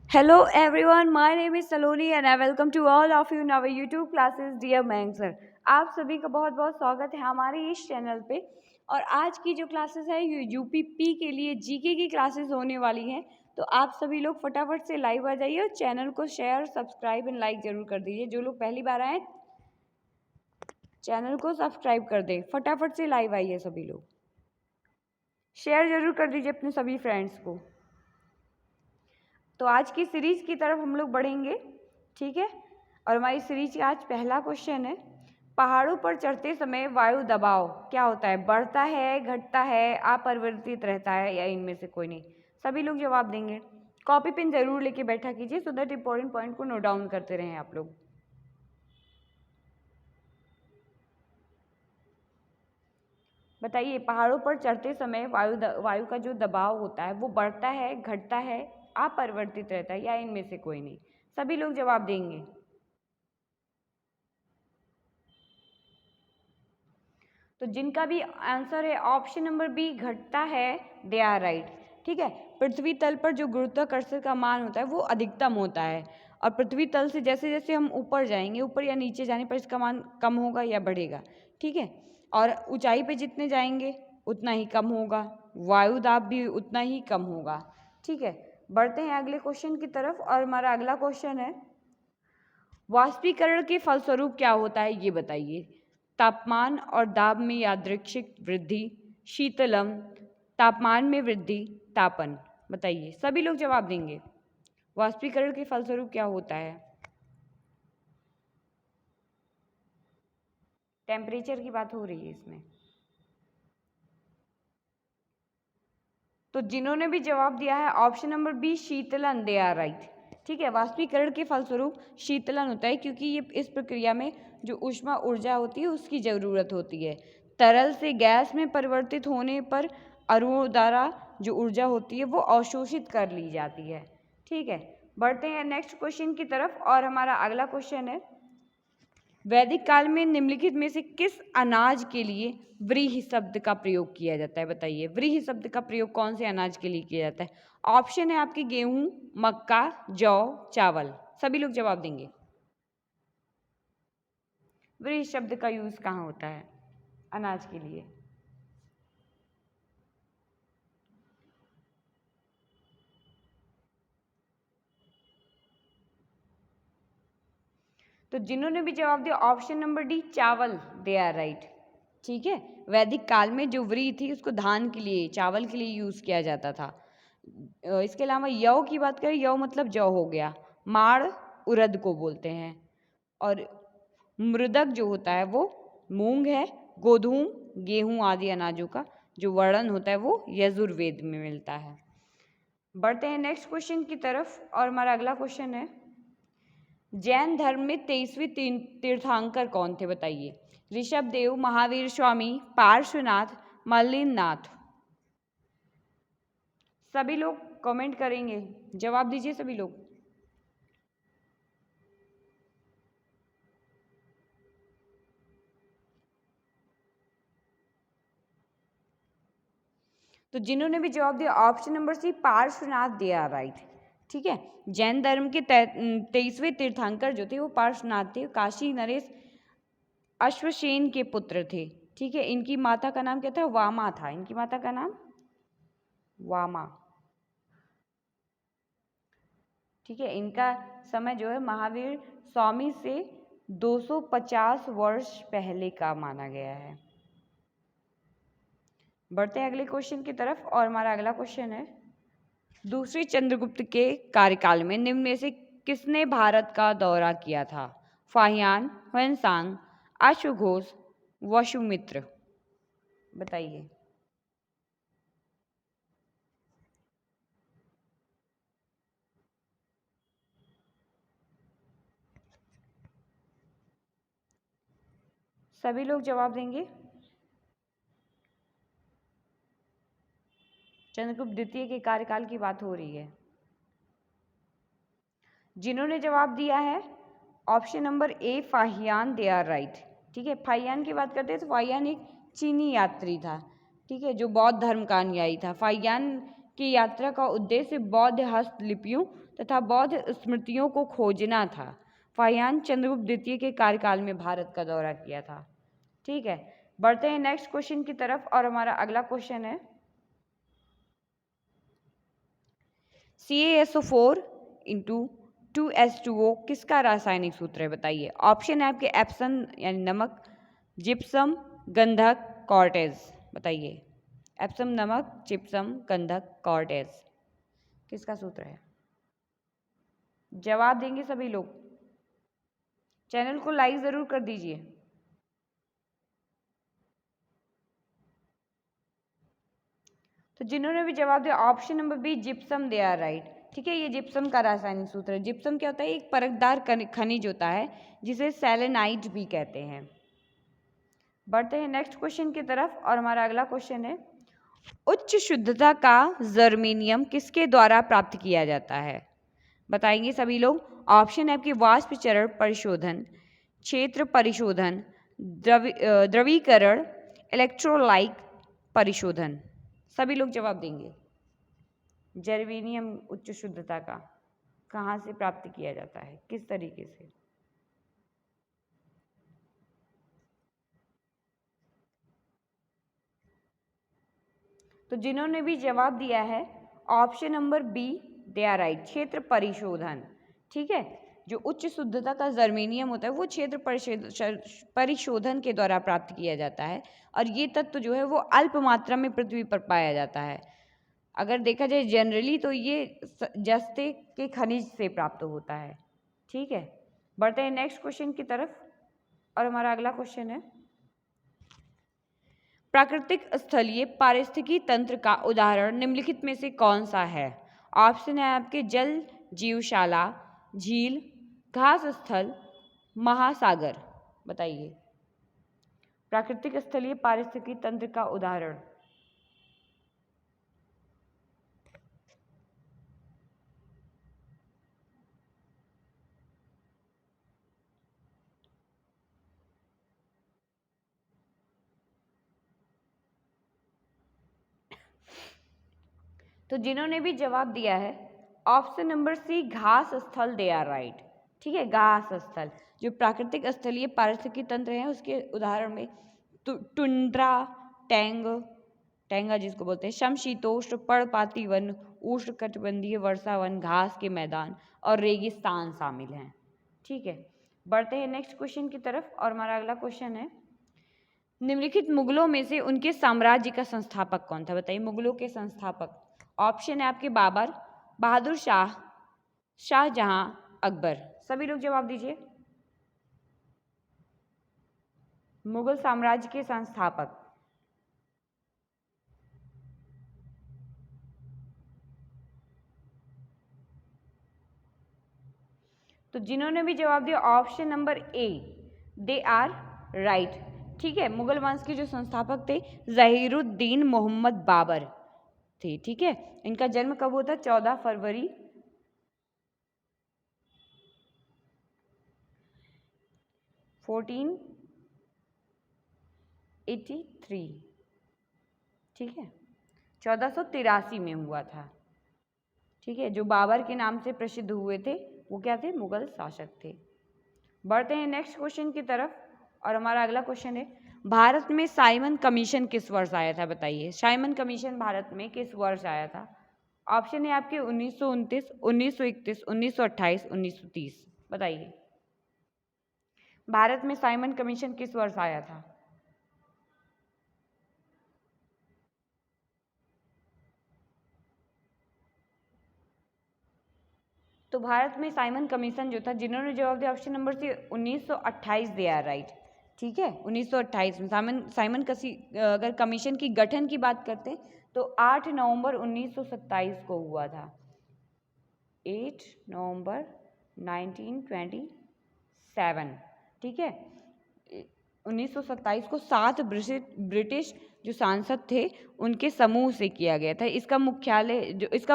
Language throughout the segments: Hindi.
Hello everyone, my name is Saloni and I welcome to all of you in our YouTube classes Dear Mayank sir। आप सभी का बहुत बहुत स्वागत है हमारे इस चैनल पे। और आज की जो क्लासेस है ये यूपीपी के लिए जीके की क्लासेस होने वाली हैं। तो आप सभी लोग फटाफट से लाइव आ जाइए और चैनल को शेयर सब्सक्राइब एंड लाइक ज़रूर कर दीजिए। जो लोग पहली बार आए चैनल को सब्सक्राइब कर दें। फटाफट से लाइव आइए सभी लोग, शेयर ज़रूर कर दीजिए अपने सभी फ्रेंड्स को। तो आज की सीरीज की तरफ हम लोग बढ़ेंगे, ठीक है। और हमारी सीरीज का आज पहला क्वेश्चन है, पहाड़ों पर चढ़ते समय वायु दबाव क्या होता है? बढ़ता है, घटता है, अपरिवर्तित रहता है या इनमें से कोई नहीं? सभी लोग जवाब देंगे। कॉपी पेन जरूर लेके बैठा कीजिए सो दैट इंपॉर्टेंट पॉइंट को नोट डाउन करते रहें आप लोग। बताइए, पहाड़ों पर चढ़ते समय वायु का जो दबाव होता है वो बढ़ता है, घटता है, अपरिवर्तित रहता है या इनमें से कोई नहीं? सभी लोग जवाब देंगे। तो जिनका भी आंसर है ऑप्शन नंबर बी घटता है, दे आर राइट, ठीक है। पृथ्वी तल पर जो गुरुत्वाकर्षण का मान होता है वो अधिकतम होता है और पृथ्वी तल से जैसे जैसे हम ऊपर जाएंगे, ऊपर या नीचे जाने पर इसका मान कम होगा या बढ़ेगा, ठीक है। और ऊंचाई पे जितने जाएंगे उतना ही कम होगा, वायु दाब भी उतना ही कम होगा, ठीक है। बढ़ते हैं अगले क्वेश्चन की तरफ और हमारा अगला क्वेश्चन है, वाष्पीकरण के फलस्वरूप क्या होता है ये बताइए। तापमान और दाब में यादृच्छिक वृद्धि, शीतलन, तापमान में वृद्धि, तापन। बताइए, सभी लोग जवाब देंगे। वाष्पीकरण के फलस्वरूप क्या होता है? टेम्परेचर की बात हो रही है इसमें। तो जिन्होंने भी जवाब दिया है ऑप्शन नंबर बी शीतलन, दे आर राइट, ठीक है। वाष्पीकरण के फलस्वरूप शीतलन होता है क्योंकि ये इस प्रक्रिया में जो ऊष्मा ऊर्जा होती है उसकी ज़रूरत होती है। तरल से गैस में परिवर्तित होने पर अणुओं द्वारा जो ऊर्जा होती है वो अवशोषित कर ली जाती है, ठीक है। बढ़ते हैं नेक्स्ट क्वेश्चन की तरफ और हमारा अगला क्वेश्चन है, वैदिक काल में निम्नलिखित में से किस अनाज के लिए व्रीहि शब्द का प्रयोग किया जाता है? बताइए, व्रीहि शब्द का प्रयोग कौन से अनाज के लिए किया जाता है? ऑप्शन है आपके गेहूं, मक्का, जौ, चावल। सभी लोग जवाब देंगे। व्रीहि शब्द का यूज कहाँ होता है अनाज के लिए? तो जिन्होंने भी जवाब दिया ऑप्शन नंबर डी चावल, दे आर राइट, ठीक है। वैदिक काल में जो व्रीहि थी उसको धान के लिए, चावल के लिए यूज किया जाता था। इसके अलावा यव की बात करें, यव मतलब जौ हो गया, माड़ उड़द को बोलते हैं, और मृदक जो होता है वो मूंग है, गोधूम, गेहूं आदि अनाजों का जो वर्णन होता है वो यजुर्वेद में मिलता है। बढ़ते हैं नेक्स्ट क्वेश्चन की तरफ और हमारा अगला क्वेश्चन है, जैन धर्म में 23वें तीर्थंकर कौन थे? बताइए। ऋषभ देव, महावीर स्वामी, पार्श्वनाथ, मल्लिनाथ। सभी लोग कमेंट करेंगे, जवाब दीजिए सभी लोग। तो जिन्होंने भी जवाब दिया option number C Parshvanath, they are right, ठीक है। जैन धर्म के 23वें तीर्थंकर जो थे वो पार्श्वनाथ थे, काशी नरेश अश्वसेन के पुत्र थे, ठीक है। इनकी माता का नाम क्या था? वामा था। इनकी माता का नाम वामा, ठीक है। इनका समय जो है महावीर स्वामी से 250 वर्ष पहले का माना गया है। बढ़ते हैं अगले क्वेश्चन की तरफ और हमारा अगला क्वेश्चन है, दूसरे चंद्रगुप्त के कार्यकाल में निम्न में से किसने भारत का दौरा किया था? फाहियान, ह्वेनसांग, अश्वघोष, वसुमित्र। बताइए। सभी लोग जवाब देंगे। चंद्रगुप्त द्वितीय के कार्यकाल की बात हो रही है। जिन्होंने जवाब दिया है option number A Fahien, they are right, ठीक है। फाहियान की बात करते हैं तो फाहियान एक चीनी यात्री था, ठीक है, जो बौद्ध धर्म का अनुयायी था। फाहियान की यात्रा का उद्देश्य बौद्ध हस्तलिपियों तथा बौद्ध स्मृतियों को खोजना था। फाहियान चंद्रगुप्त द्वितीय के कार्यकाल में भारत का दौरा किया था। ठीक है, बढ़ते हैं नेक्स्ट क्वेश्चन की तरफ और हमारा अगला क्वेश्चन है CaSO4 इंटू 2H2O किसका रासायनिक सूत्र है, बताइए। ऑप्शन है आपके एप्सन यानी नमक, जिप्सम, गंधक, कॉर्टेज। बताइए, एप्सम नमक, जिप्सम, गंधक, कॉर्टेज किसका सूत्र है? जवाब देंगे सभी लोग। चैनल को लाइक जरूर कर दीजिए। तो जिन्होंने भी जवाब दिया option number B gypsum, they are right. ठीक है, ये जिप्सम का रासायनिक सूत्र है। जिप्सम क्या होता है? एक परतदार खनिज होता है जिसे सेलेनाइट भी कहते हैं। बढ़ते हैं नेक्स्ट क्वेश्चन की तरफ और हमारा अगला क्वेश्चन है उच्च शुद्धता का जर्मेनियम किसके द्वारा प्राप्त किया जाता है? बताएंगे सभी लोग। ऑप्शन है आपकी वाष्प चरण परिशोधन, क्षेत्र परिशोधन, द्रवीकरण, इलेक्ट्रोलाइट परिशोधन। सभी लोग जवाब देंगे। जर्मेनियम उच्च शुद्धता का कहाँ से प्राप्त किया जाता है, किस तरीके से? तो जिन्होंने भी जवाब दिया है option number B, they are right, क्षेत्र परिशोधन। ठीक है, जो उच्च शुद्धता का जर्मेनियम होता है वो क्षेत्र परिशोधन के द्वारा प्राप्त किया जाता है और ये तत्व जो है वो अल्प मात्रा में पृथ्वी पर पाया जाता है। अगर देखा जाए जनरली तो ये जस्ते के खनिज से प्राप्त होता है। ठीक है, बढ़ते हैं नेक्स्ट क्वेश्चन की तरफ और हमारा अगला क्वेश्चन है प्राकृतिक स्थलीय पारिस्थितिकी तंत्र का उदाहरण निम्नलिखित में से कौन सा है? ऑप्शन है आपके जल जीवशाला, झील, घास स्थल, महासागर। बताइए, प्राकृतिक स्थलीय पारिस्थितिकी तंत्र का उदाहरण। तो जिन्होंने भी जवाब दिया है ऑप्शन नंबर सी घास स्थल, दे आर राइट। ठीक है, घास स्थल जो प्राकृतिक स्थलीय पारिस्थितिकी तंत्र है उसके उदाहरण में टुंड्रा, टैंगा जिसको बोलते हैं, समशीतोष्ण पर्णपाती वन, उष्णकटिबंधीय वर्षा वन, घास के मैदान और रेगिस्तान शामिल हैं। ठीक है, बढ़ते हैं नेक्स्ट क्वेश्चन की तरफ और हमारा अगला क्वेश्चन है निम्नलिखित मुगलों में से उनके साम्राज्य का संस्थापक कौन था? बताइए, मुगलों के संस्थापक। ऑप्शन है आपके बाबर, बहादुर शाह, शाहजहां, अकबर। सभी लोग जवाब दीजिए। मुगल साम्राज्य के संस्थापक। तो जिन्होंने भी जवाब दिया option number A, they are right. ठीक है, मुगल वंश के जो संस्थापक थे जहीरुद्दीन मोहम्मद बाबर थे। ठीक है, इनका जन्म कब हुआ था? 14 फरवरी 1483। ठीक है, 1483 में हुआ था। ठीक है, जो बाबर के नाम से प्रसिद्ध हुए थे वो क्या थे? मुगल शासक थे। बढ़ते हैं नेक्स्ट क्वेश्चन की तरफ और हमारा अगला क्वेश्चन है भारत में साइमन कमीशन किस वर्ष आया था? बताइए, साइमन कमीशन भारत में किस वर्ष आया था? ऑप्शन है आपके 1929, 1931, 1928, 1930। बताइए, भारत में साइमन कमीशन किस वर्ष आया था? तो भारत में साइमन कमीशन जो था, जिन्होंने जवाब दिया option number C 1928, they are right. ठीक है, 1928 में साइमन अगर कमीशन की गठन की बात करते हैं तो 8 नवंबर 1927 को हुआ था। 8 नवंबर 1927। ठीक है, 1927 को 7 ब्रिटिश जो सांसद थे उनके समूह से किया गया था। इसका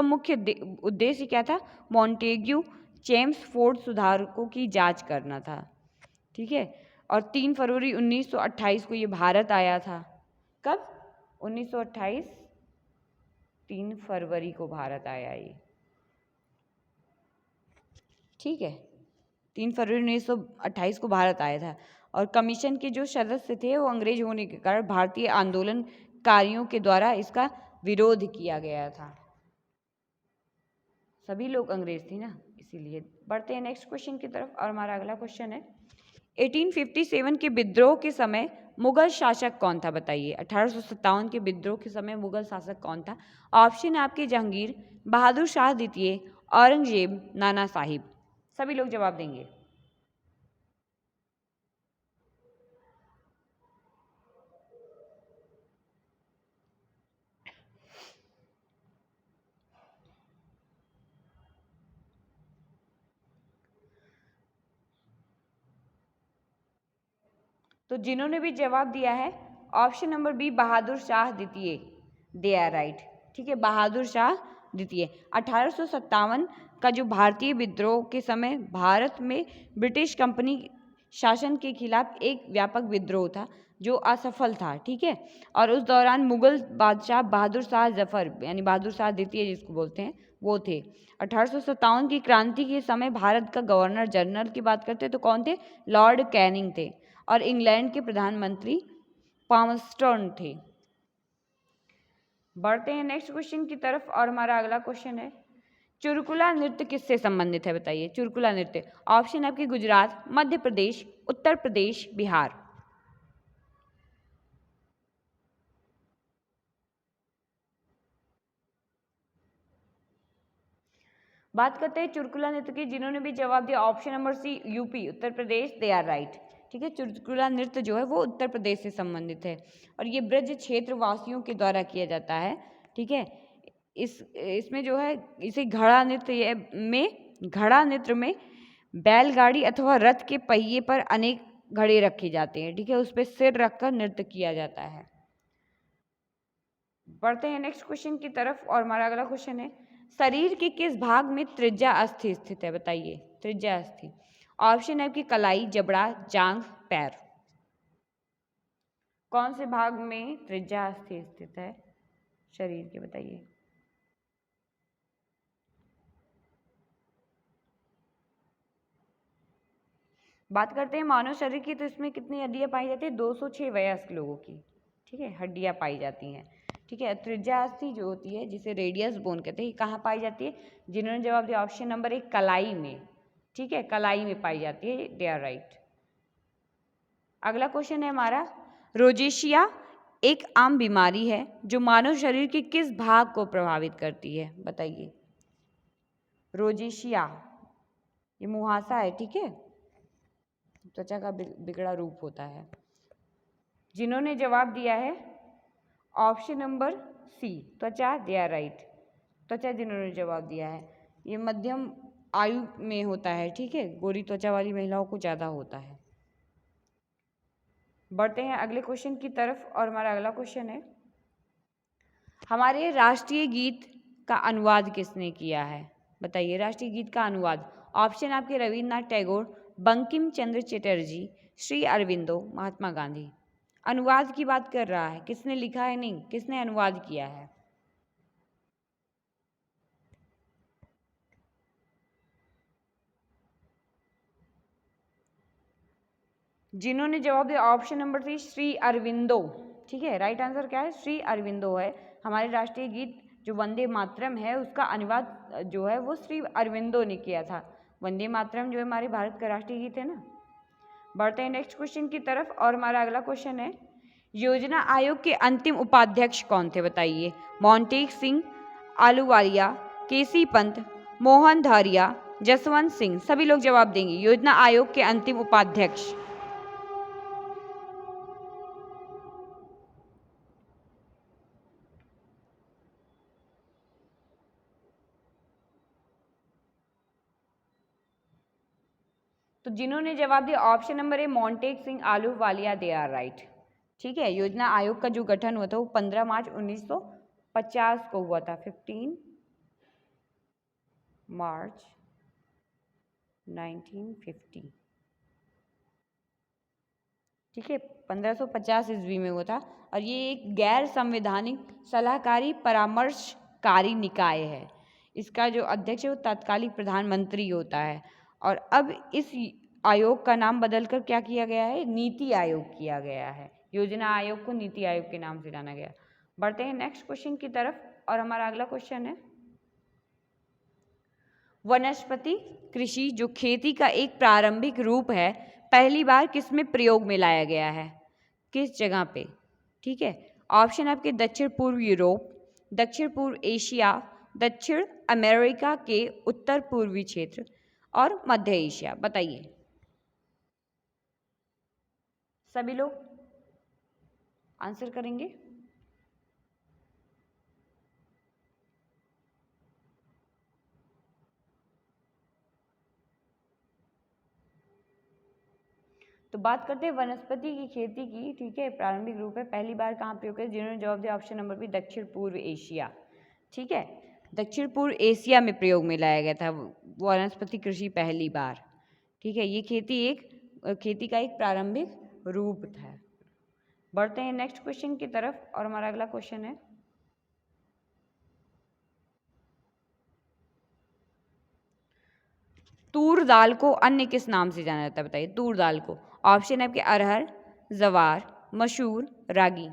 मुख्य उद्देश्य क्या था? मॉन्टेग्यू चेम्सफोर्ड सुधारकों की जांच करना था। ठीक है, और 3 फरवरी 1928 को ये भारत आया था। कब? 1928 3 फरवरी को भारत आया ये, ठीक है, 3 फरवरी 1928 को भारत आया था। और कमीशन के जो सदस्य थे वो अंग्रेज होने के कारण भारतीय आंदोलनकारियों के द्वारा इसका विरोध किया गया था। सभी लोग अंग्रेज थे ना, इसीलिए। बढ़ते हैं नेक्स्ट क्वेश्चन की तरफ, और हमारा अगला क्वेश्चन है 1857 के विद्रोह के समय मुगल शासक कौन था, बताइए। 1857 के विद्रोह के समय मुगल शासक कौन था? ऑप्शन है आपके जहांगीर, बहादुर शाह द्वितीय, औरंगजेब, नाना साहिब। सभी लोग जवाब देंगे। तो जिन्होंने भी जवाब दिया है option number B Bahadur Shah द्वितीय, दे आर राइट, ठीक है, बहादुर शाह द्वितीय। 1857 का जो भारतीय विद्रोह के समय भारत में ब्रिटिश कंपनी शासन के खिलाफ एक व्यापक विद्रोह था जो असफल था, ठीक है। और उस दौरान मुगल बादशाह बहादुर शाह जफर यानी बहादुर शाह द्वितीय जिसको बोलते हैं वो थे। 1857 की क्रांति के समय भारत का गवर्नर जनरल की बात करते तो कौन थे? लॉर्ड कैनिंग थे। और इंग्लैंड के प्रधानमंत्री पामस्टर्न थे। बढ़ते हैं नेक्स्ट क्वेश्चन की तरफ, और हमारा अगला क्वेश्चन है चुरकुला नृत्य किससे संबंधित है, बताइए। चुरकुला नृत्य, ऑप्शन आपके गुजरात, मध्य प्रदेश, उत्तर प्रदेश, बिहार। बात करते हैं चुरकुला नृत्य की, जिन्होंने भी जवाब दिया option number C UP, Uttar Pradesh, they are right, ठीक है। चुरकुला नृत्य जो है वो उत्तर प्रदेश से संबंधित है और ये ब्रज क्षेत्र वासियों के द्वारा किया जाता है, ठीक है। इसमें जो है इसे घड़ा नृत्य में बैलगाड़ी अथवा रथ के पहिए पर अनेक घड़े रखे जाते हैं, ठीक है, उस पर सिर रखकर नृत्य किया जाता है। बढ़ते हैं नेक्स्ट क्वेश्चन की तरफ, और हमारा अगला क्वेश्चन है शरीर के किस भाग में त्रिज्या अस्थि स्थित है, बताइए। त्रिज्या अस्थि, ऑप्शन है आपकी कलाई, जबड़ा, जांघ, पैर। कौन से भाग में त्रिज्या अस्थि स्थित है शरीर के, बताइए। बात करते हैं मानव शरीर की, तो इसमें कितनी हड्डियां पाई जाती है? 206 वयस्क लोगों की, ठीक है, हड्डियां पाई जाती हैं, ठीक है। त्रिज्या अस्थि जो होती है जिसे रेडियस बोन कहते हैं, ये कहाँ पाई जाती है? जिन्होंने जवाब दिया ऑप्शन नंबर 1 कलाई में, ठीक है, कलाई में पाई जाती है, दे आर राइट। अगला क्वेश्चन है हमारा रोजेशिया एक आम बीमारी है जो मानव शरीर के किस भाग को प्रभावित करती है, बताइए। रोजेशिया ये मुहासा है, ठीक है, त्वचा का बिगड़ा रूप होता है। जिन्होंने जवाब दिया है ऑप्शन नंबर सी त्वचा, दे आर राइट, त्वचा जिन्होंने जवाब दिया है, ये मध्यम आयु में होता है, ठीक है, गोरी त्वचा वाली महिलाओं को ज़्यादा होता है। बढ़ते हैं अगले क्वेश्चन की तरफ, और हमारा अगला क्वेश्चन है हमारे राष्ट्रीय गीत का अनुवाद किसने किया है, बताइए। राष्ट्रीय गीत का अनुवाद, ऑप्शन आपके रविन्द्रनाथ टैगोर, बंकिम चंद्र चटर्जी, श्री अरविंदो, महात्मा गांधी। अनुवाद की बात कर रहा है, किसने लिखा है नहीं, किसने अनुवाद किया है। जिन्होंने जवाब दिया ऑप्शन नंबर 3 श्री अरविंदो, ठीक है, राइट आंसर क्या है? श्री अरविंदो है। हमारे राष्ट्रीय गीत जो वंदे मातरम है उसका अनुवाद जो है वो श्री अरविंदो ने किया था। वंदे मातरम जो है हमारे भारत का राष्ट्रीय गीत है ना। बढ़ते हैं नेक्स्ट क्वेश्चन की तरफ, और हमारा अगला क्वेश्चन है योजना आयोग के अंतिम उपाध्यक्ष कौन थे, बताइए। मोंटेक सिंह, आलूवालिया, केसी पंत, मोहन धारिया, जसवंत सिंह। सभी लोग जवाब देंगे। योजना आयोग के अंतिम उपाध्यक्ष, तो जिन्होंने जवाब दिया option number A Montek Singh, Ahluwalia, they are right, ठीक है। योजना आयोग का जो गठन हुआ था वो 15 मार्च 1950 को हुआ था, 15 मार्च 1950, ठीक है, 1550 ईस्वी में हुआ था। और ये एक गैर संवैधानिक सलाहकारी परामर्श कारी निकाय है। इसका जो अध्यक्ष है वो तत्कालीन प्रधानमंत्री होता है। और अब इस आयोग का नाम बदलकर क्या किया गया है, नीति आयोग किया गया है। योजना आयोग को नीति आयोग के नाम से जाना गया। बढ़ते हैं नेक्स्ट क्वेश्चन की तरफ और हमारा अगला क्वेश्चन है वनस्पति कृषि जो खेती का एक प्रारंभिक रूप है पहली बार किसमें प्रयोग में लाया गया है, किस जगह पे। ठीक है, ऑप्शन आपके दक्षिण पूर्व यूरोप, दक्षिण पूर्व एशिया, दक्षिण अमेरिका के उत्तर पूर्वी क्षेत्र और मध्य एशिया। बताइए सभी लोग आंसर करेंगे। तो बात करते हैं वनस्पति की खेती की। ठीक है, प्रारंभिक रूप है पहली बार कहाँ प्रयोग किया, जिन्होंने जवाब दिया ऑप्शन नंबर बी दक्षिण पूर्व एशिया। ठीक है, दक्षिण पूर्व एशिया में प्रयोग में लाया गया था वनस्पति कृषि पहली बार। ठीक है, ये खेती का एक प्रारंभिक रूप था। बढ़ते हैं नेक्स्ट क्वेश्चन की तरफ और हमारा अगला क्वेश्चन है तूर दाल को अन्य किस नाम से जाना जाता है। बताइए तूर दाल को। ऑप्शन है आपके अरहर, जवार, मसूर, रागी।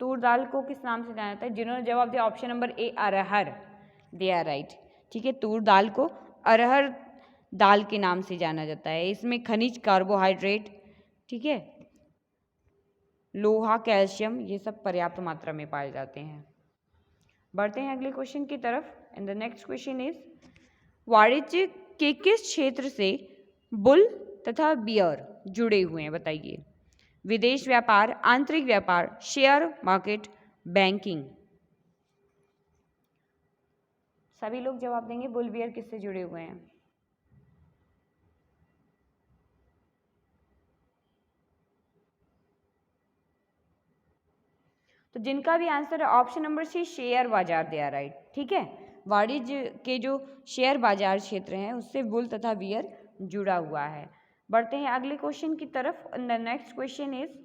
तूर दाल को किस नाम से जाना जाता है, जिन्होंने जवाब दिया ऑप्शन नंबर ए अरहर, दे आर राइट। ठीक है, तूर दाल को अरहर दाल के नाम से जाना जाता है। इसमें खनिज, कार्बोहाइड्रेट, ठीक है, लोहा, कैल्शियम, ये सब पर्याप्त मात्रा में पाए जाते हैं। बढ़ते हैं अगले क्वेश्चन की तरफ and the next question is वाणिज्य के किस क्षेत्र से बुल तथा बियर जुड़े हुए हैं। बताइए विदेश व्यापार, आंतरिक व्यापार, शेयर मार्केट, बैंकिंग। सभी लोग जवाब देंगे बुल बियर किससे जुड़े हुए हैं। तो जिनका भी आंसर है ऑप्शन नंबर सी शेयर बाजार, दे आर राइट। ठीक है, वाणिज्य के जो शेयर बाजार क्षेत्र हैं उससे बुल तथा बियर जुड़ा हुआ है। बढ़ते हैं अगले क्वेश्चन की तरफ। द नेक्स्ट क्वेश्चन इज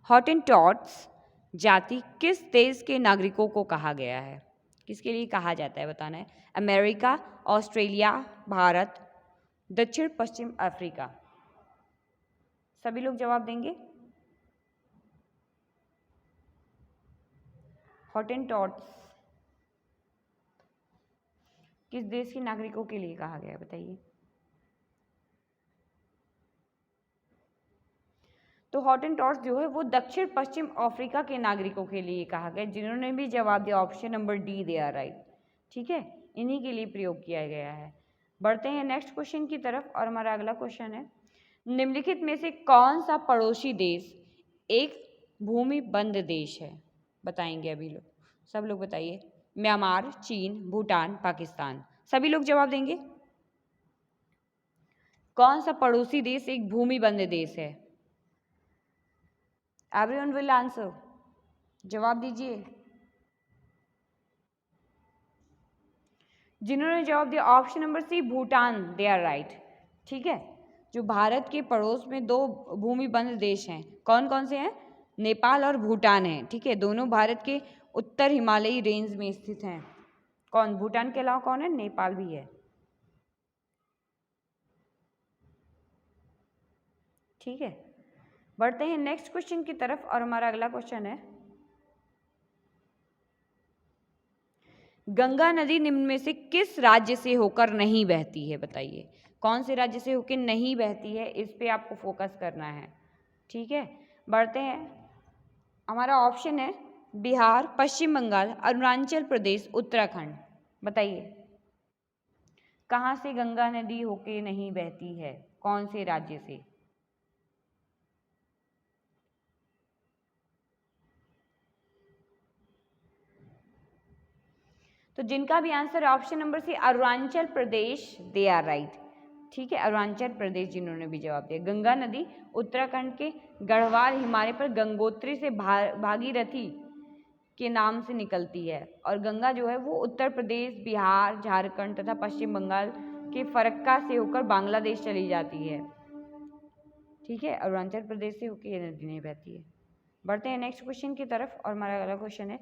हॉटेनटॉट्स जाति किस देश के नागरिकों को कहा गया है, किसके लिए कहा जाता है बताना है। अमेरिका, ऑस्ट्रेलिया, भारत, दक्षिण पश्चिम अफ्रीका। सभी लोग जवाब देंगे। हॉटेनटॉट्स किस देश के नागरिकों के लिए कहा गया है बताइए। तो हॉटेनटॉट्स जो है वो दक्षिण पश्चिम अफ्रीका के नागरिकों के लिए कहा गया, जिन्होंने भी जवाब दिया option number D, they are right. ठीक है, इन्हीं के लिए प्रयोग किया गया है। बढ़ते हैं नेक्स्ट क्वेश्चन की तरफ और हमारा अगला क्वेश्चन है निम्नलिखित में से कौन सा पड़ोसी देश एक भूमि बंद देश है। बताएंगे अभी लोग, सब लोग बताइए। म्यांमार, चीन, भूटान, पाकिस्तान। सभी लोग जवाब देंगे। कौन सा पड़ोसी देश एक भूमि बंद देश है। एवरीवन विल आंसर, जवाब दीजिए। जिन्होंने जवाब दिया option number C Bhutan, they are right. ठीक है, जो भारत के पड़ोस में दो भूमि बंद देश हैं, कौन कौन से हैं, नेपाल और भूटान हैं। ठीक है, दोनों भारत के उत्तर हिमालयी रेंज में स्थित हैं। कौन, भूटान के अलावा कौन है, नेपाल भी है। ठीक है, बढ़ते हैं नेक्स्ट क्वेश्चन की तरफ और हमारा अगला क्वेश्चन है गंगा नदी निम्न में से किस राज्य से होकर नहीं बहती है। बताइए कौन से राज्य से होकर नहीं बहती है, इस पे आपको फोकस करना है। ठीक है, बढ़ते हैं। हमारा ऑप्शन है बिहार, पश्चिम बंगाल, अरुणाचल प्रदेश, उत्तराखंड। बताइए कहाँ से गंगा नदी होके नहीं बहती है, कौन से राज्य से। तो जिनका भी आंसर है option number C Arunachal Pradesh, they are right. ठीक है, अरुणाचल प्रदेश जिन्होंने भी जवाब दिया। गंगा नदी उत्तराखंड के गढ़वाल हिमालय पर गंगोत्री से भागीरथी के नाम से निकलती है, और गंगा जो है वो उत्तर प्रदेश, बिहार, झारखंड तथा पश्चिम बंगाल के फरक्का से होकर बांग्लादेश चली जाती है। ठीक है, अरुणाचल प्रदेश से होकर ये नदी नहीं बहती है। बढ़ते हैं नेक्स्ट क्वेश्चन की तरफ, और हमारा अगला क्वेश्चन है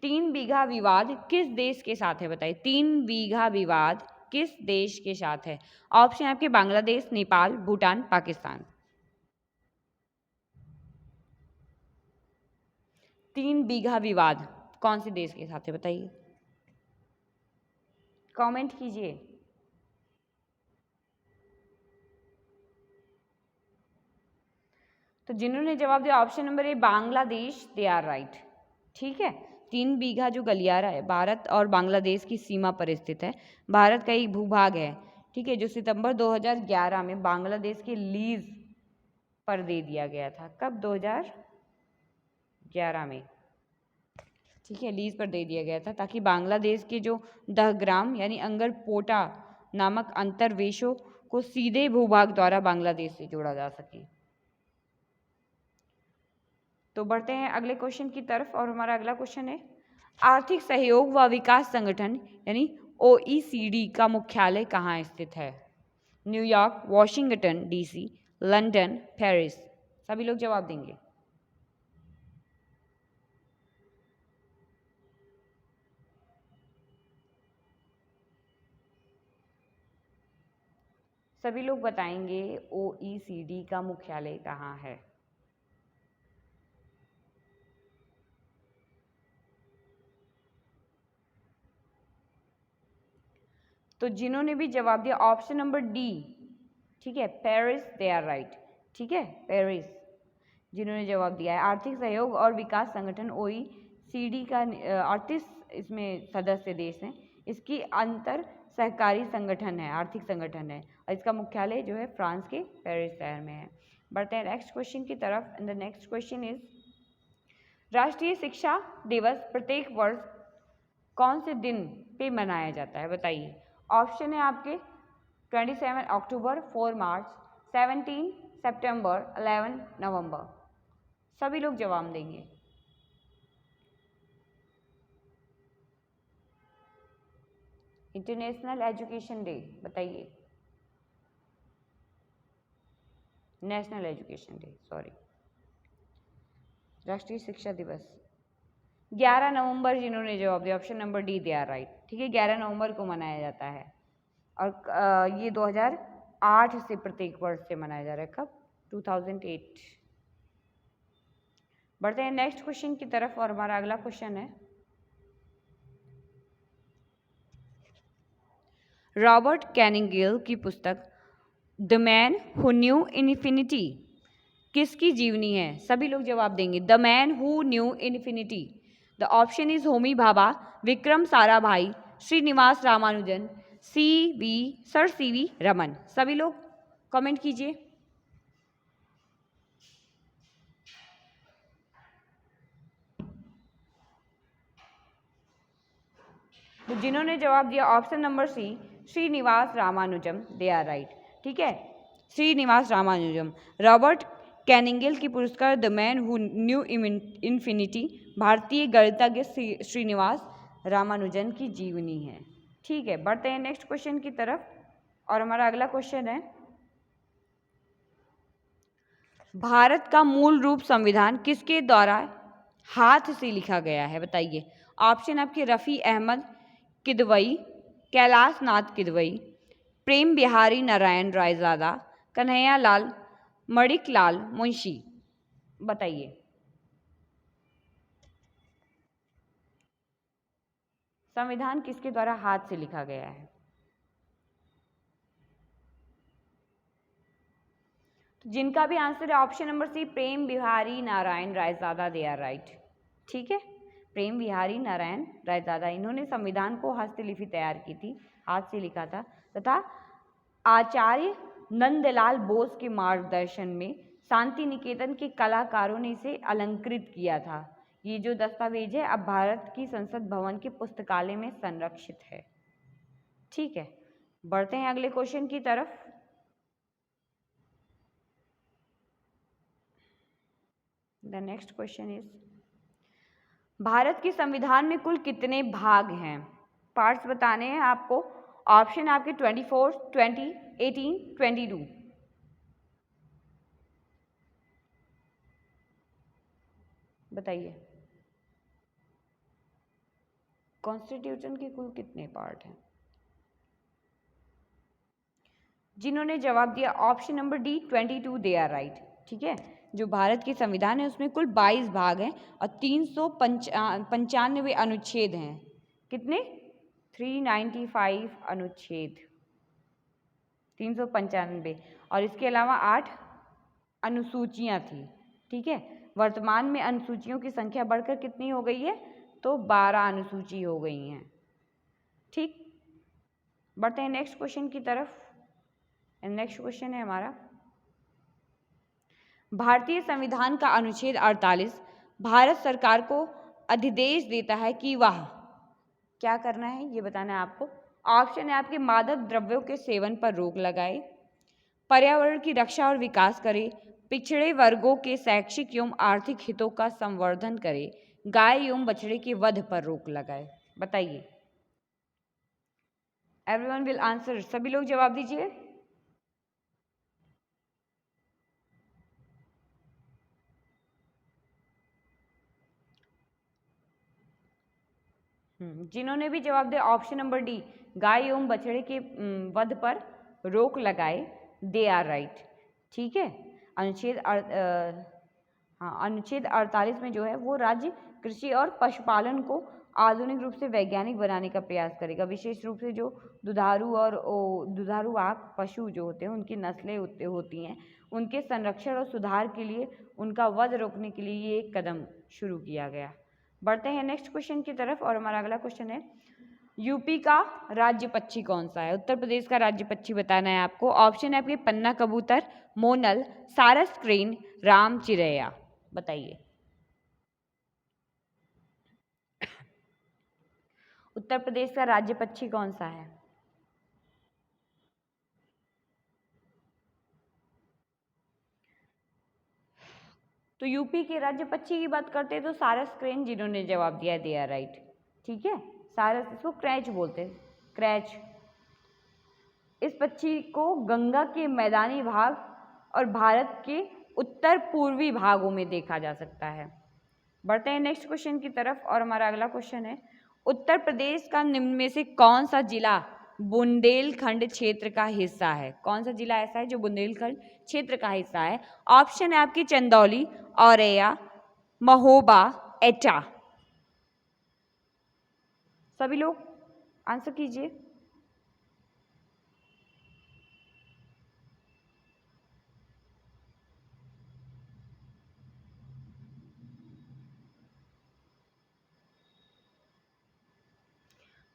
3 बीघा विवाद किस देश के साथ है? बताइए 3 बीघा विवाद किस देश के साथ है? ऑप्शन है आपके बांग्लादेश, नेपाल, भूटान, पाकिस्तान। 3 बीघा विवाद कौन से देश के साथ है बताइए, कमेंट कीजिए। तो जिन्होंने जवाब दिया option number A Bangladesh, they are right. ठीक है, 3 बीघा जो गलियारा है भारत और बांग्लादेश की सीमा पर स्थित है। भारत का एक भूभाग है, ठीक है, जो सितंबर 2011 में बांग्लादेश के लीज पर दे दिया गया था। कब? 2011 में, ठीक है, लीज पर दे दिया गया था, ताकि बांग्लादेश के जो दहग्राम यानी अंगरपोटा नामक अंतर्वेशों को सीधे भूभाग द्वारा बांग्लादेश से जोड़ा जा सके। तो बढ़ते हैं अगले क्वेश्चन की तरफ, और हमारा अगला क्वेश्चन है आर्थिक सहयोग व विकास संगठन यानी OECD का मुख्यालय कहाँ स्थित है? New York, Washington DC, London, Paris. सभी लोग जवाब देंगे। सभी लोग बताएंगे OECD का मुख्यालय कहाँ है? तो जिन्होंने भी जवाब दिया ऑप्शन नंबर डी, ठीक है, पेरिस, दे आर राइट। ठीक है, पेरिस जिन्होंने जवाब दिया है। आर्थिक सहयोग और विकास संगठन OECD का 38 इसमें सदस्य देश हैं। इसकी अंतर सहकारी संगठन है, आर्थिक संगठन है, और इसका मुख्यालय जो है फ्रांस के पेरिस शहर में है। बढ़ते हैं नेक्स्ट क्वेश्चन की तरफ, and the next question is राष्ट्रीय शिक्षा दिवस प्रत्येक वर्ष कौन से दिन पे मनाया जाता है? बताइए। ऑप्शन है आपके 27 अक्टूबर, 4 मार्च, 17 सितंबर, 11 नवंबर। सभी लोग जवाब देंगे। इंटरनेशनल एजुकेशन डे, बताइए। नेशनल एजुकेशन डे, सॉरी, राष्ट्रीय शिक्षा दिवस 11 नवंबर जिन्होंने जवाब दिया option number D, they are right. ठीक है, 11 नवंबर को मनाया जाता है, और ये 2008 से प्रत्येक वर्ष से मनाया जा रहा है। कब? 2008। बढ़ते हैं नेक्स्ट क्वेश्चन की तरफ, और हमारा अगला क्वेश्चन है रॉबर्ट कैनिंगेल की पुस्तक the man who knew infinity किसकी जीवनी है? सभी लोग जवाब देंगे। The man who knew infinity. The option is Homi Bhabha, Vikram Sarabhai, Srinivasa Ramanujan, sir CV Raman. सभी लोग कमेंट कीजिए। तो जिन्होंने जवाब दिया option number C, Srinivasa Ramanujam, they are right. ठीक है, श्रीनिवास रामानुजम। रॉबर्ट कैनिंगेल की पुरस्कार the man who knew infinity भारतीय गणितज्ञ श्रीनिवास रामानुजन की जीवनी है। ठीक है, बढ़ते हैं नेक्स्ट क्वेश्चन की तरफ, और हमारा अगला क्वेश्चन है भारत का मूल रूप संविधान किसके द्वारा हाथ से लिखा गया है? बताइए। ऑप्शन आपके रफ़ी अहमद किदवई, कैलाश नाथ किदवई, प्रेम बिहारी नारायण रायजादा, कन्हैया लाल मणिकलाल मुंशी। बताइए। संविधान किसके द्वारा हाथ से लिखा गया है? तो जिनका भी आंसर है option number C, Prem Bihari Narayan Raizada, they are right. ठीक है, प्रेम बिहारी नारायण रायजादा, इन्होंने संविधान को हस्तलिपि तैयार की थी, हाथ से लिखा था, तथा आचार्य नंदलाल बोस के मार्गदर्शन में शांति निकेतन के कलाकारों ने इसे अलंकृत किया था। ये जो दस्तावेज है अब भारत की संसद भवन के पुस्तकालय में संरक्षित है। ठीक है, बढ़ते हैं अगले क्वेश्चन की तरफ। The next question is Bharat के संविधान में कुल कितने भाग हैं? पार्ट्स बताने हैं आपको। ऑप्शन आपके 24, 20, 18, 22। बताइए कॉन्स्टिट्यूशन के कुल कितने पार्ट हैं? जिन्होंने जवाब दिया option number D 22, they are right. ठीक है, जो भारत के संविधान है उसमें कुल 22 भाग हैं और 395 अनुच्छेद हैं। कितने? 395 अनुच्छेद, 395, और इसके अलावा 8 अनुसूचियां थी। ठीक है, वर्तमान में अनुसूचियों की संख्या बढ़कर कितनी हो गई है? तो 12 अनुसूची हो गई हैं। ठीक, बढ़ते हैं नेक्स्ट क्वेश्चन की तरफ। नेक्स्ट क्वेश्चन है हमारा, भारतीय संविधान का अनुच्छेद 48 भारत सरकार को अधिदेश देता है कि वह क्या करना है, ये बताना है आपको। ऑप्शन है आपके मादक द्रव्यों के सेवन पर रोक लगाए, पर्यावरण की रक्षा और विकास करे, पिछड़े वर्गों के शैक्षिक एवं आर्थिक हितों का संवर्धन करे, गाय एवं बछड़े के वध पर रोक लगाए। बताइए। एवरीवन विल आंसर, सभी लोग जवाब दीजिए। जिन्होंने भी जवाब दिया ऑप्शन नंबर डी, गाय एवं बछड़े के वध पर रोक लगाए, दे आर राइट। ठीक है, अनुच्छेद 48 में जो है वो राज्य कृषि और पशुपालन को आधुनिक रूप से वैज्ञानिक बनाने का प्रयास करेगा। विशेष रूप से जो दुधारू और दुधारू आंख पशु जो होते हैं उनकी नस्लें होती हैं, उनके संरक्षण और सुधार के लिए, उनका वध रोकने के लिए ये एक कदम शुरू किया गया। बढ़ते हैं नेक्स्ट क्वेश्चन की तरफ, और हमारा अगला क्वेश्चन है, यूपी का राज्य पक्षी कौन सा है? उत्तर प्रदेश का राज्य पक्षी बताना है आपको। ऑप्शन है आपके पन्ना कबूतर, मोनल, सारस क्रेन, राम चिरैया। बताइए। उत्तर प्रदेश का राज्य पक्षी कौन सा है? तो यूपी के राज्य पक्षी की बात करते हैं तो सारस क्रेन, जिन्होंने जवाब दिया, दे आर राइट। ठीक है, सारस, इसको क्रैच बोलते हैं, क्रैच। इस पक्षी को गंगा के मैदानी भाग और भारत के उत्तर पूर्वी भागों में देखा जा सकता है। बढ़ते हैं नेक्स्ट क्वेश्चन की तरफ, और हमारा अगला क्वेश्चन है, उत्तर प्रदेश का निम्न में से कौन सा जिला बुंदेलखंड क्षेत्र का हिस्सा है? कौन सा जिला ऐसा है जो बुंदेलखंड क्षेत्र का हिस्सा है? ऑप्शन है आपकी चंदौली, औरैया, महोबा, एटा। सभी लोग आंसर कीजिए।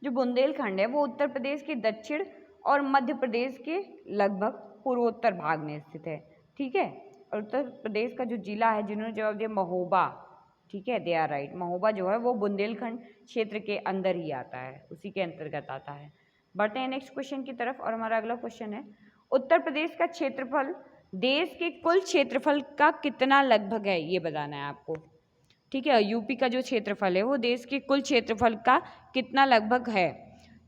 जो बुंदेलखंड है वो उत्तर प्रदेश के दक्षिण और मध्य प्रदेश के लगभग पूर्वोत्तर भाग में स्थित है। ठीक है, और उत्तर प्रदेश का जो जिला है, जिन्होंने जवाब दिया महोबा, ठीक है, दे आर राइट। महोबा जो है वो बुंदेलखंड क्षेत्र के अंदर ही आता है, उसी के अंतर्गत आता है। बढ़ते हैं नेक्स्ट क्वेश्चन की तरफ, और हमारा अगला क्वेश्चन है, उत्तर प्रदेश का क्षेत्रफल देश के कुल क्षेत्रफल का कितना लगभग है, ये बताना है आपको। ठीक है, यूपी का जो क्षेत्रफल है वो देश के कुल क्षेत्रफल का कितना लगभग है?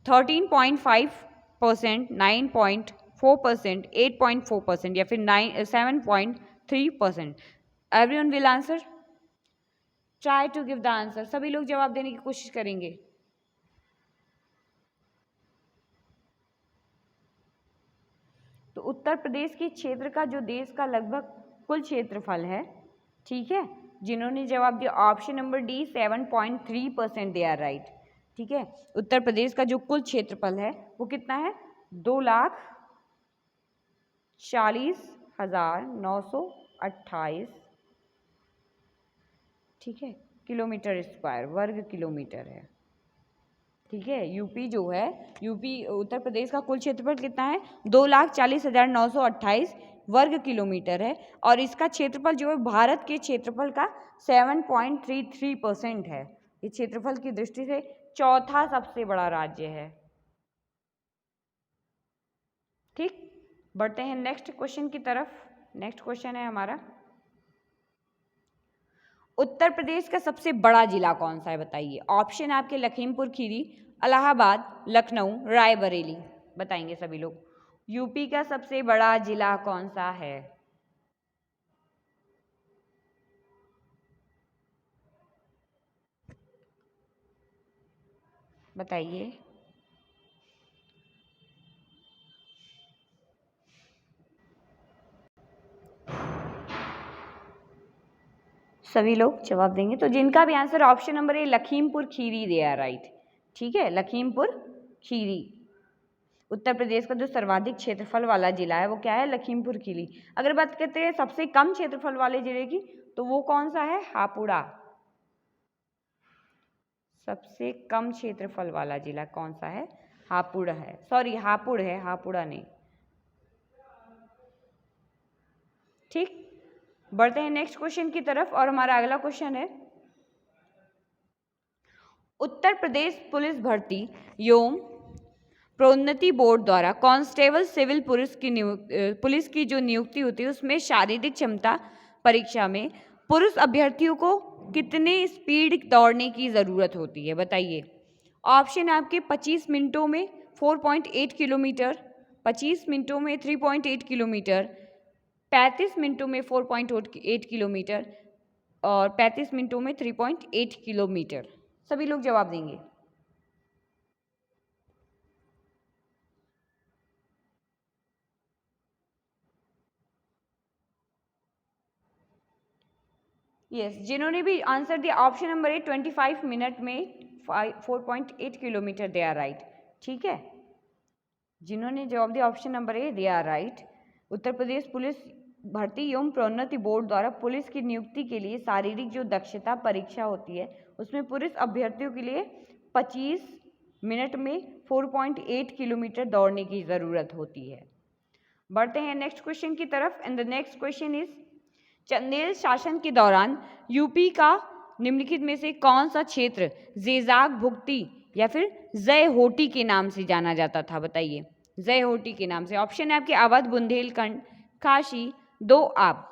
13.5%, 9.4%, 8.4% या फिर 7.3%। Everyone will answer, try to give the answer. सभी लोग जवाब देने की कोशिश करेंगे। तो उत्तर प्रदेश के क्षेत्र का जो देश का लगभग कुल क्षेत्रफल है, ठीक है, जिन्होंने जवाब दिया option number D 7.3%, they are right. ठीक है, उत्तर प्रदेश का जो कुल क्षेत्रफल है वो कितना है? 2,40,928, ठीक है, किलोमीटर स्क्वायर, वर्ग किलोमीटर है। ठीक है, यूपी जो है, यूपी उत्तर प्रदेश का कुल क्षेत्रफल कितना है? 2,40,928 वर्ग किलोमीटर है, और इसका क्षेत्रफल जो है भारत के क्षेत्रफल का 7.33% है। ये क्षेत्रफल की दृष्टि से चौथा सबसे बड़ा राज्य है। ठीक, बढ़ते हैं नेक्स्ट क्वेश्चन की तरफ। नेक्स्ट क्वेश्चन है हमारा, उत्तर प्रदेश का सबसे बड़ा जिला कौन सा है बताइए। ऑप्शन आपके लखीमपुर खीरी, इलाहाबाद, लखनऊ, रायबरेली। बताएंगे सभी लोग। यूपी का सबसे बड़ा जिला कौन सा है? बताइए। सभी लोग जवाब देंगे तो जिनका भी answer option number A Lakhimpur Kheri they are right. ठीक है, लखीमपुर खीरी उत्तर प्रदेश का जो सर्वाधिक क्षेत्रफल वाला जिला है वो क्या है? लखीमपुर खीरी। अगर बात करते हैं सबसे कम क्षेत्रफल वाले जिले की तो वो कौन सा है? हापुड़ा। सबसे कम क्षेत्रफल वाला जिला कौन सा है? हापुड़ है। सॉरी, हापुड़ है, हापुड़ा नहीं। ठीक, बढ़ते हैं नेक्स्ट क्वेश्चन की तरफ और हमारा अगला क्वेश्चन है उत्तर प्रदेश पुलिस भर्ती एवं प्रोन्नति बोर्ड द्वारा कांस्टेबल सिविल पुलिस की जो नियुक्ति होती है उसमें शारीरिक क्षमता परीक्षा में पुरुष अभ्यर्थियों को कितने स्पीड दौड़ने की ज़रूरत होती है? बताइए। ऑप्शन आपके 25 मिनटों में 4.8 किलोमीटर, 25 मिनटों में 3.8 किलोमीटर, 35 मिनटों में 4.8 किलोमीटर और 35 मिनटों में 3.8 किलोमीटर। सभी लोग जवाब देंगे। यस, जिन्होंने भी आंसर दिया ऑप्शन नंबर ए 25 मिनट में 4.8 किलोमीटर, दे आर राइट। ठीक है, जिन्होंने जवाब दिया option number A, they are right. Uttar Pradesh police भर्ती एवं प्रोन्नति बोर्ड द्वारा पुलिस की नियुक्ति के लिए शारीरिक जो दक्षता परीक्षा होती है उसमें पुरुष अभ्यर्थियों के लिए 25 मिनट में 4.8 किलोमीटर दौड़ने की ज़रूरत होती है। बढ़ते हैं नेक्स्ट क्वेश्चन की तरफ and the next question is Chandel शासन के दौरान यूपी का निम्नलिखित में से कौन सा क्षेत्र जेजाग भुक्ति या फिर जय होटी के नाम से जाना जाता था? बताइए। जय होटी के नाम से। ऑप्शन है आपके अवध, बुंदेलखंड, काशी, दोआब।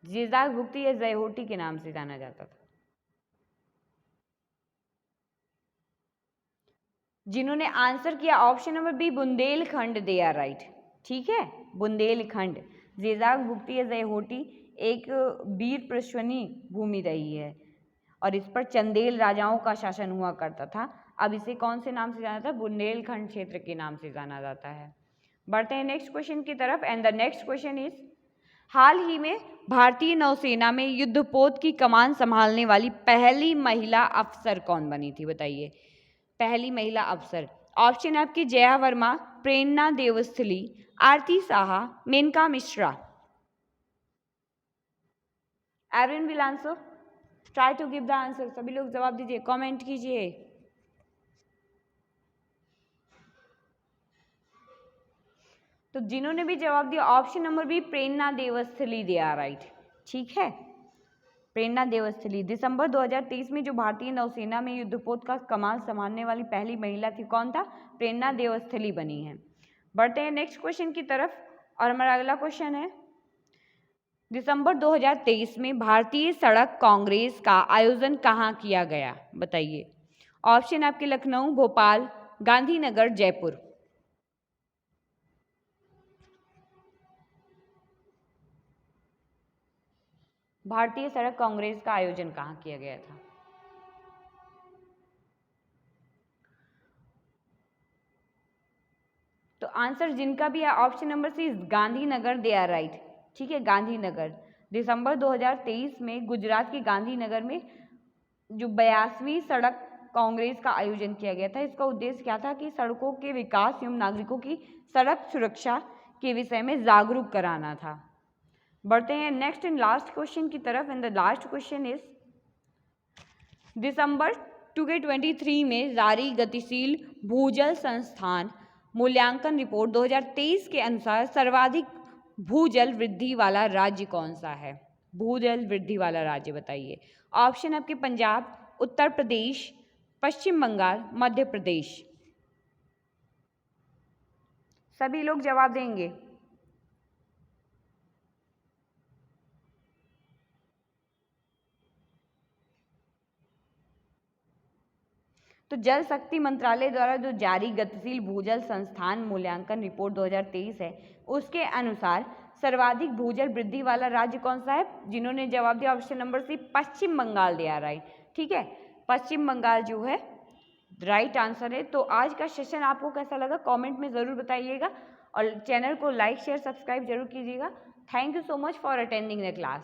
जेजाग भुक्ति या जय होटी के नाम से जाना जाता था। जिन्होंने आंसर किया option number B Bundelkhand, they are right. ठीक है, बुंदेलखंड। जेजाग भुक्ति या जय होटी एक वीर प्रश्वनी भूमि रही है और इस पर चंदेल राजाओं का शासन हुआ करता था। अब इसे कौन से नाम से जाना जाता है? बुंदेलखंड क्षेत्र के नाम से जाना जाता है। बढ़ते हैं नेक्स्ट क्वेश्चन की तरफ and the next question is हाल ही में भारतीय नौसेना में युद्धपोत की कमान संभालने वाली पहली महिला अफसर कौन बनी थी? बताइए। पहली महिला अफसर। ऑप्शन है आपकी Jaya Verma, Prerna Devasthali, Aarti Saha, Menka Mishra. Everyone will answer, try to give the answer. सभी लोग जवाब दीजिए, कमेंट कीजिए। तो जिन्होंने भी जवाब दिया option number B Prerna Devasthali, they are right. ठीक है, प्रेरणा देवस्थली। दिसंबर 2023 में जो भारतीय नौसेना में युद्धपोत का कमान संभालने वाली पहली महिला थी, कौन था? प्रेरणा देवस्थली बनी है। बढ़ते हैं नेक्स्ट क्वेश्चन की तरफ और हमारा अगला क्वेश्चन है दिसंबर 2023 में भारतीय सड़क कांग्रेस का आयोजन कहाँ किया गया? बताइए। ऑप्शन आपके लखनऊ, भोपाल, गांधीनगर, जयपुर। भारतीय सड़क कांग्रेस का आयोजन कहाँ किया गया था? तो आंसर जिनका भी है option number C Gandhinagar, they are right. ठीक है, गांधीनगर। दिसंबर 2023 में गुजरात के गांधीनगर में जो 82वीं सड़क कांग्रेस का आयोजन किया गया था। इसका उद्देश्य क्या था कि सड़कों के विकास एवं नागरिकों की सड़क सुरक्षा के विषय में जागरूक कराना था। बढ़ते हैं नेक्स्ट एंड लास्ट क्वेश्चन की तरफ and the last question is दिसंबर 2023 में जारी गतिशील भूजल संस्थान मूल्यांकन रिपोर्ट 2023 के अनुसार सर्वाधिक भूजल वृद्धि वाला राज्य कौन सा है? भूजल वृद्धि वाला राज्य बताइए। ऑप्शन आपके पंजाब, उत्तर प्रदेश, पश्चिम बंगाल, मध्य प्रदेश। सभी लोग जवाब देंगे। तो जल शक्ति मंत्रालय द्वारा जो जारी गतिशील भूजल संस्थान मूल्यांकन रिपोर्ट 2023 है, उसके अनुसार सर्वाधिक भूजल वृद्धि वाला राज्य कौन सा है? जिन्होंने जवाब दिया ऑप्शन नंबर सी, पश्चिम बंगाल दिया, राइट। ठीक है, पश्चिम बंगाल जो है राइट आंसर है। तो आज का सेशन आपको कैसा लगा कमेंट में ज़रूर बताइएगा और चैनल को लाइक शेयर सब्सक्राइब जरूर कीजिएगा। Thank you so much for attending the class.